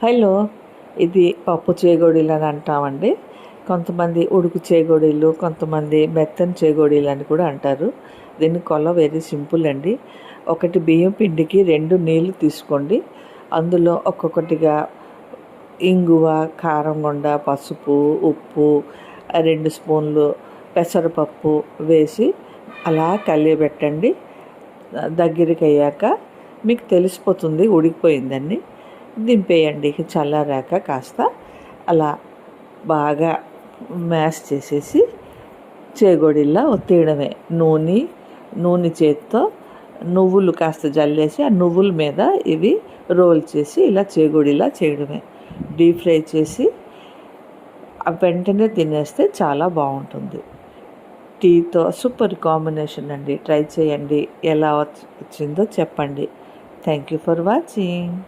Hello, ఇది పప్పు చేగోడీలు అని అంటామండి. కొంతమంది ఉడుకు చేగోడీలు, కొంతమంది మెత్తని చేగోడీలు అని కూడా అంటారు. దీని కొల వెరీ సింపుల్ అండి. ఒకటి బియ్యం పిండికి 2 నీళ్ళు తీసుకోండి. అందులో ఒక్కొక్కటిగా ఇంగువ, కారం గుండ, పసుపు, ఉప్పు, 2 స్పూన్లు పెసరపప్పు వేసి అలా కలియబెట్టండి. దగ్గరికి అయ్యాక మీకు తెలిసిపోతుంది ఉడికిపోయిందని. దింపేయండి. చల్లారాక కాస్త అలా బాగా మ్యాష్ చేసేసి చేగోడీల్లా ఒత్తేయడమే. నూనె చేత్తో నువ్వులు కాస్త జల్లేసి ఆ నువ్వుల మీద ఇవి రోల్ చేసి ఇలా చేగోడీలా చేయడమే. డీప్ ఫ్రై చేసి వెంటనే తినేస్తే చాలా బాగుంటుంది. టీతో సూపర్ కాంబినేషన్ అండి. ట్రై చేయండి. ఎలా వచ్చిందో చెప్పండి. Thank you for watching.